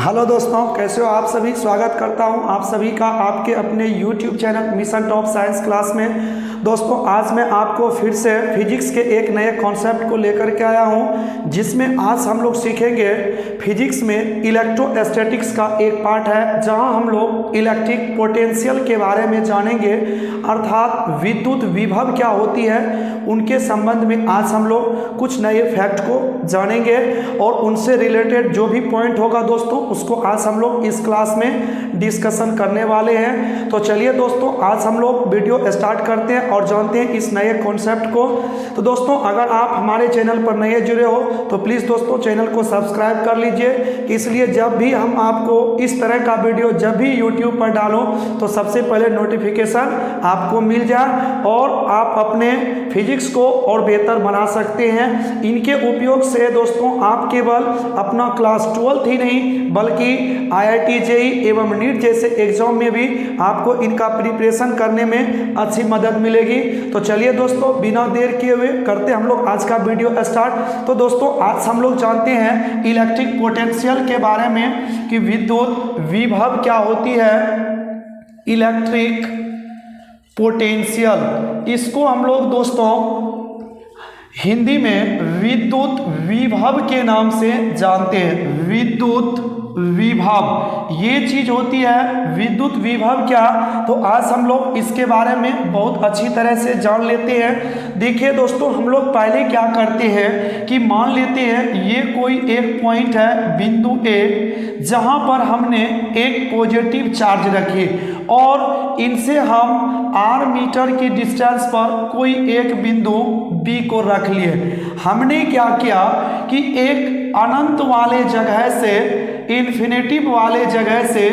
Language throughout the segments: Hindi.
हेलो दोस्तों, कैसे हो आप सभी। स्वागत करता हूं आप सभी का आपके अपने YouTube channel mission top science class में। दोस्तों, आज मैं आपको फिर से फिजिक्स के एक नए कॉन्सेप्ट को लेकर के आया हूं, जिसमें आज हम लोग सीखेंगे फिजिक्स में इलेक्ट्रोस्टैटिक्स का एक पार्ट है, जहां हम लोग इलेक्ट्रिक पोटेंशियल के बारे में जानेंगे, अर्थात विद्युत विभव क्या होती है उनके संबंध में आज हम लोग कुछ नए फैक्ट को जानेंगे और उनसे रिलेटेड जो भी पॉइंट होगा दोस्तों उसको आज हम लोग इस क्लास में डिस्कशन करने वाले हैं। तो चलिए दोस्तों, आज हम लोग वीडियो स्टार्ट करते हैं और जानते हैं इस नए कॉन्सेप्ट को। तो दोस्तों, अगर आप हमारे चैनल पर नए जुड़े हो तो प्लीज़ दोस्तों चैनल को सब्सक्राइब कर लीजिए, इसलिए जब भी हम आपको इस तरह का वीडियो जब भी यूट्यूब पर डालो तो सबसे पहले नोटिफिकेशन आपको मिल जाए और आप अपने फिजिक्स को और बेहतर बना सकते हैं। इनके उपयोग से दोस्तों आप केवल अपना क्लास 12 ही नहीं बल्कि IIT JEE एवं नीट जैसे एग्जाम में भी आपको इनका प्रिपरेशन करने में अच्छी मदद मिलेगी। तो चलिए दोस्तों, बिना देर किए हुए करते हम लोग आज का वीडियो स्टार्ट। तो दोस्तों, आज हम लोग जानते हैं इलेक्ट्रिक पोटेंशियल के बारे में कि विद्युत विभव क्या होती है। इलेक्ट्रिक पोटेंशियल, इसको हम लोग दोस्तों हिंदी में विद्युत विभव के नाम से जानते हैं। विद्युत विभव ये चीज होती है। विद्युत विभव क्या, तो आज हम लोग इसके बारे में बहुत अच्छी तरह से जान लेते हैं। देखिए दोस्तों, हम लोग पहले क्या करते हैं कि मान लेते हैं ये कोई एक पॉइंट है बिंदु ए, जहां पर हमने एक पॉजिटिव चार्ज रखी और इनसे हम r मीटर की डिस्टेंस पर कोई एक बिंदु B को रख लिए। हमने क्या किया कि एक अनंत वाले जगह से इन्फिनिटिव वाले जगह से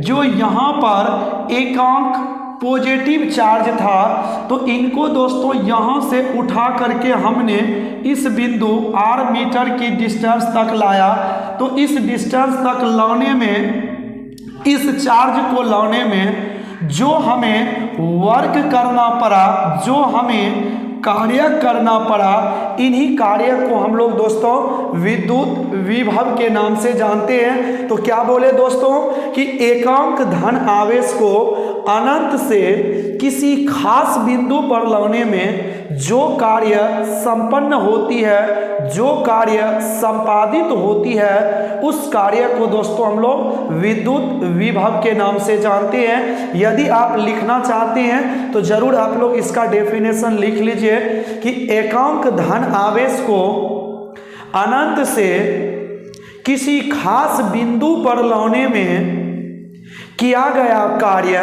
जो यहाँ पर एकांक पॉजिटिव चार्ज था तो इनको दोस्तों यहाँ से उठा करके हमने इस बिंदु r मीटर की डिस्टेंस तक लाया। तो इस डिस्टेंस तक लाने में, इस चार्ज को लाने में जो हमें वर्क करना पड़ा, जो हमें कार्य करना पड़ा, इन्हीं कार्य को हम लोग दोस्तों विद्युत विभव के नाम से जानते हैं। तो क्या बोले दोस्तों कि एकांक धन आवेश को अनंत से किसी खास बिंदु पर लाने में जो कार्य संपन्न होती है, जो कार्य संपादित होती है, उस कार्य को दोस्तों हम लोग विद्युत विभव के नाम से जानते हैं। यदि आप लिखना चाहते हैं तो जरूर आप लोग इसका डेफिनेशन लिख लीजिए कि एकांक धन आवेश को अनंत से किसी खास बिंदु पर लाने में किया गया कार्य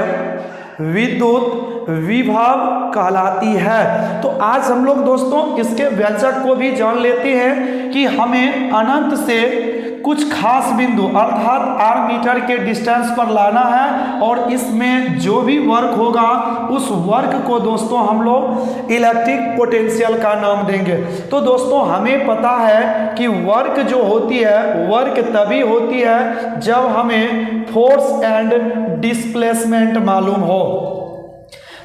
विद्युत विभव कहलाती है। तो आज हम लोग दोस्तों इसके व्यंजक को भी जान लेते हैं कि हमें अनंत से कुछ खास बिंदु अर्थात r मीटर के डिस्टेंस पर लाना है और इसमें जो भी वर्क होगा उस वर्क को दोस्तों हम लोग इलेक्ट्रिक पोटेंशियल का नाम देंगे। तो दोस्तों हमें पता है कि वर्क जो होती है, वर्क तभी होती है जब हमें फोर्स एंड डिस्प्लेसमेंट मालूम हो।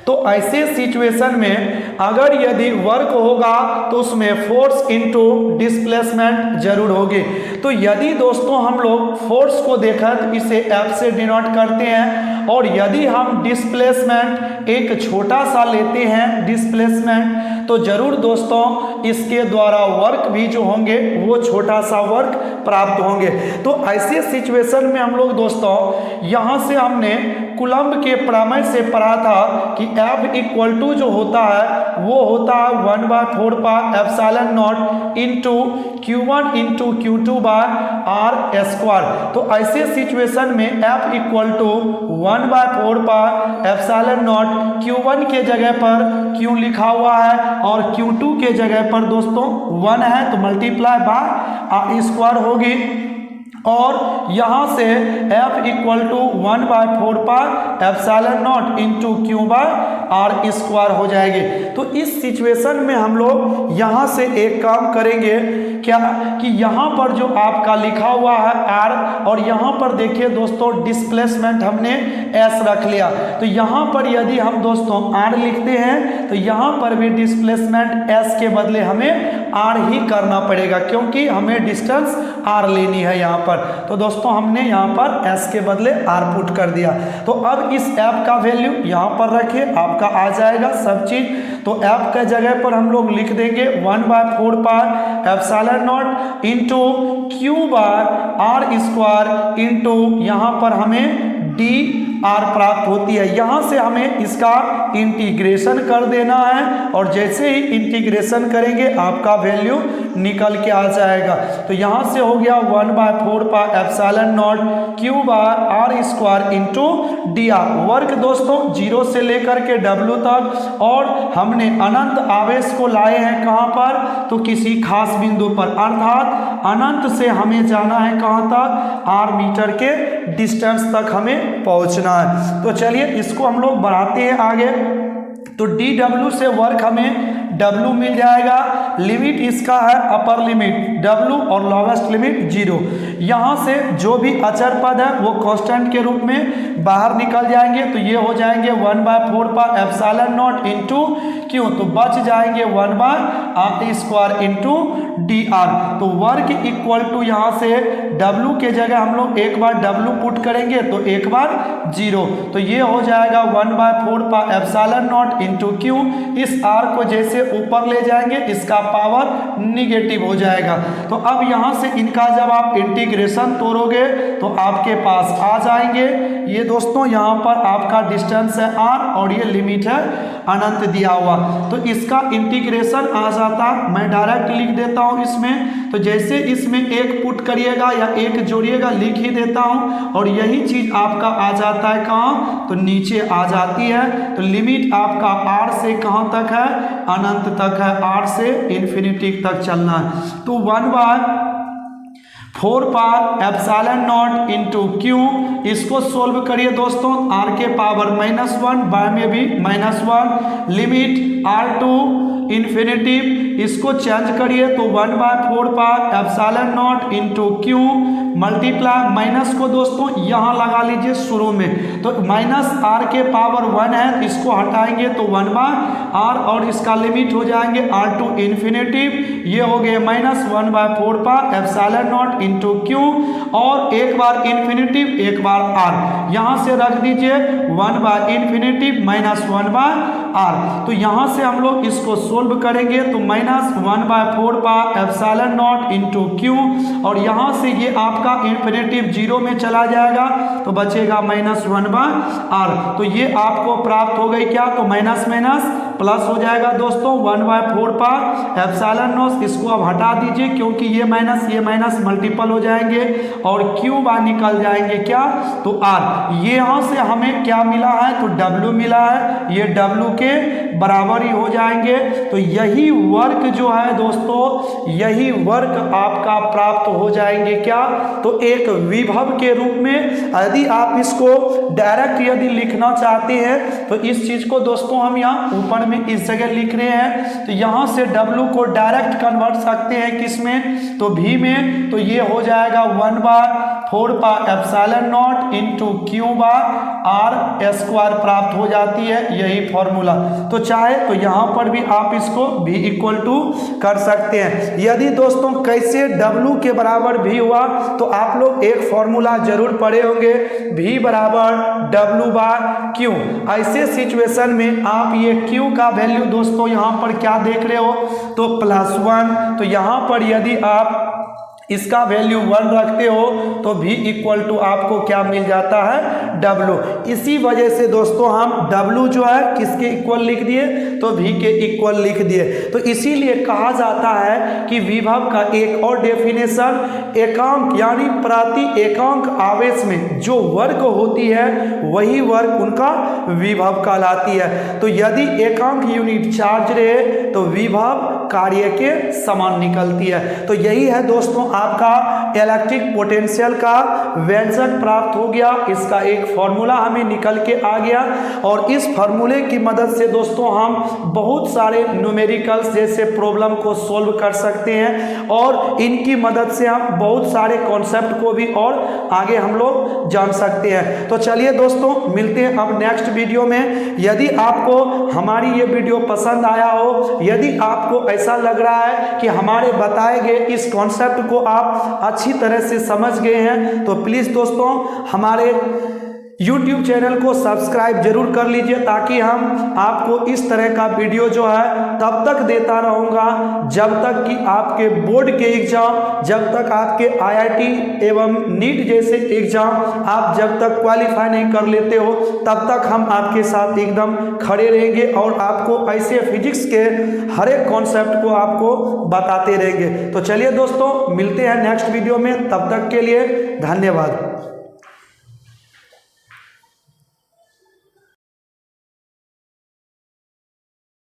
तो ऐसे सिचुएशन में अगर यदि वर्क होगा तो उसमें फोर्स इनटू डिस्प्लेसमेंट जरूर होगी। तो यदि दोस्तों हम लोग फोर्स को देखा तो इसे F से डिनोट करते हैं और यदि हम डिस्प्लेसमेंट एक छोटा सा लेते हैं डिस्प्लेसमेंट, तो जरूर दोस्तों इसके द्वारा वर्क भी जो होंगे वो छोटा सा वर्क प्राप्त होंगे। तो ऐसे सिचुएशन में हम लोग दोस्तों यहाँ से हमने कूलम्ब के प्रमेय से पढ़ा था कि F इक्वल टू जो होता है वो होता है 1/4 pi epsilon naught into Q1 into Q2 by R square. तो ऐसे सिचुएशन में F equal to 1/4 pi epsilon naught Q1 के जगह पर Q लिखा हुआ है और Q2 के जगह पर दोस्तों 1 है तो मल्टीप्लाई बाय R स्क्वायर होगी और यहाँ से F equal to 1/4 pi epsilon naught into Q by R square हो जाएगी। तो इस सिचुएशन में हम लोग यहाँ से एक काम करेंगे क्या कि यहाँ पर जो आपका लिखा हुआ है आर, और यहाँ पर देखिए दोस्तों डिस्प्लेसमेंट हमने एस रख लिया। तो यहाँ पर यदि हम दोस्तों आर लिखते हैं तो यहाँ पर भी डिस्प्लेसमेंट एस के बदले हमें आर ही करना पड़ेगा, क्योंकि हमें डिस्टेंस आर लेनी है यहाँ पर। तो दोस्तों हमने यहाँ पर एस के बदले आर पुट कर दिया। तो अब इस एफ का वैल्यू यहाँ पर रखे, आपका आ जाएगा सब चीज। तो एफ के जगह पर हम लोग लिख देंगे 1/4 pi epsilon naught into Q bar R square into यहाँ पर हमें डी आर प्राप्त होती है। यहाँ से हमें इसका इंटीग्रेशन कर देना है, और जैसे ही इंटीग्रेशन करेंगे आपका वैल्यू निकल के आ जाएगा। तो यहाँ से हो गया 1/4 pi epsilon naught Q bar R square into D R. Work दोस्तों 0 से लेकर के W तक, और हमने अनंत आवेश को लाए हैं कहाँ पर, तो किसी खास बिंदु पर, अर्थात अनंत से हमें जाना है कहाँ तक, r मीटर के डिस्टेंस तक हमें पहुँचना है। तो चलिए इसको हम लोग बढ़ाते हैं आगे। तो dw से वर्क हमें W मिल जाएगा, लिमिट इसका है अपर लिमिट W और लोवेस्ट लिमिट 0। यहाँ से जो भी अचर पद है वो कांस्टेंट के रूप में बाहर निकल जाएंगे। तो ये हो जाएंगे 1/4 पाई एप्सिलॉन नॉट इंटू क्यों, तो बच जाएंगे 1/r square into D are. तो वर्क इक्वल टू यहाँ से W के जगह हम लोग एक बार W पुट करेंगे तो एक बार 0। तो ये हो जाएगा 1/4 pi epsilon naught into Q. इस r को जैसे ऊपर ले जाएंगे इसका पावर निगेटिव हो जाएगा। तो अब यहाँ से इनका जब आप इंटीग्रेशन तोड़ोगे तो आपके पास आ जाएंगे ये दोस्तों, यहाँ पर आपका डिस्टेंस है r और ये लिमिट है अनंत दिया हुआ। तो इसका इंटीग्रेशन आ जाता, मैं डायरेक्ट लिख देता हूँ इसमें। तो जैसे इसमें एक पुट करिएगा या एक जोड़िएगा लिख ही देता हूँ, और यही चीज आपका आ जाता है कहाँ, तो नीचे आ जाती है। तो लिमिट आपका r से कहाँ तक है, अनंत तक है, r से इन्फिनिटी तक चलना है। तो 1/4 pi epsilon naught into Q, इसको सोल्व करिए दोस्तों, r के पावर -1, बाय में भी -1, लिमिट r टू इन्फिनिटी, इसको चेंज करिए तो 1/4 pi epsilon naught into Q multiply, minus को दोस्तों यहाँ लगा लीजिए शुरू में। तो -r के पावर 1 है, इसको हटाएंगे तो 1/r, और इसका लिमिट हो जाएंगे r टू इन्फिनिटी। ये हो गए -1/4 pi epsilon naught into Q, और एक बार इन्फिनिटी एक बार r, यहाँ से रख दीजिए 1/इन्फिनिटी -1/r। तो यहाँ से हम लोग इसको सोल्व करेंगे तो -1/4 pi epsilon naught into Q, और यहाँ से ये आपका इन्फिनिटी 0 में चला जाएगा तो बचेगा -1/r। तो ये आपको प्राप्त हो गई क्या, तो माइनस माइनस प्लस हो जाएगा दोस्तों 1/4 पाई एप्सिलॉन नॉट। इसको अब हटा दीजिए क्योंकि ये माइनस मल्टीपल हो जाएंगे और क्यू बार निकल जाएंगे क्या, तो r। ये यहाँ से हमें क्या मिला है, तो W मिला है, ये W के बराबर ही हो जाएंगे। तो यही वर्क जो है दोस्तों, यही वर्क आपका प्राप्त हो जाएंगे क्या, तो एक विभव के रूप में। यदि आप इसको डायरेक्ट यदि लिखना चाहते हैं तो इस चीज को दोस्तों हम यहाँ ऊपर में इस जगह लिख रहे हैं। तो यहाँ से W को डायरेक्ट कन्वर्ट सकते हैं किस में, तो V में। तो ये हो जाएगा 1/4 pi epsilon naught into Q बार r स्क्वायर प्राप्त हो जाती है, यही फॉर्मूला। तो चाहे तो यहाँ पर भी आप इसको V इक्वल टू कर सकते हैं। यदि दोस्तों कैसे W के बराबर V हुआ तो आप लोग एक फॉर्मूला जरूर पढ़े होंगे, V बराबर W/Q। ऐसे सिचुएशन में आप ये Q का वैल्यू दोस्तों यहाँ पर क्या देख रहे हो, तो +1। तो यहाँ पर यदि आप इसका वैल्यू 1 रखते हो तो V इक्वल टू आपको क्या मिल जाता है, W। इसी वजह से दोस्तों हम W जो है किसके इक्वल लिख दिए, तो V के इक्वल लिख दिए। तो इसीलिए कहा जाता है कि विभव का एक और डेफिनेशन, एकांक यानी प्रति एकांक आवेश में जो वर्क होती है वही वर्क उनका विभव कहलाती है। तो यदि एकांक यूनिट चार्ज रहे तो विभव कार्य के समान निकलती है। तो यही है दोस्तों आपका इलेक्ट्रिक पोटेंशियल का व्यंजक प्राप्त हो गया, इसका एक फॉर्मूला हमें निकल के आ गया और इस फॉर्मूले की मदद से दोस्तों हम बहुत सारे न्यूमेरिकल्स जैसे प्रॉब्लम को सॉल्व कर सकते हैं और इनकी मदद से हम बहुत सारे कॉन्सेप्ट को भी और आगे हम लोग जान सकते हैं। तो चलिए दोस्तों मिलते हैं अब नेक्स्ट वीडियो में। यदि आपको हमारी ये वीडियो पसंद आया हो, यदि आपको ऐसा लग रहा है कि हमारे बताए गए इस कॉन्सेप्ट को आप अच्छी तरह से समझ गए हैं, तो प्लीज़ दोस्तों हमारे YouTube चैनल को सब्सक्राइब जरूर कर लीजिए, ताकि हम आपको इस तरह का वीडियो जो है तब तक देता रहूँगा जब तक कि आपके बोर्ड के एग्ज़ाम, जब तक आपके IIT एवं नीट जैसे एग्ज़ाम आप जब तक क्वालिफाई नहीं कर लेते हो, तब तक हम आपके साथ एकदम खड़े रहेंगे और आपको ऐसे फिजिक्स के हर एक कॉन्सेप्ट को आपको बताते रहेंगे। तो चलिए दोस्तों मिलते हैं नेक्स्ट वीडियो में, तब तक के लिए धन्यवाद।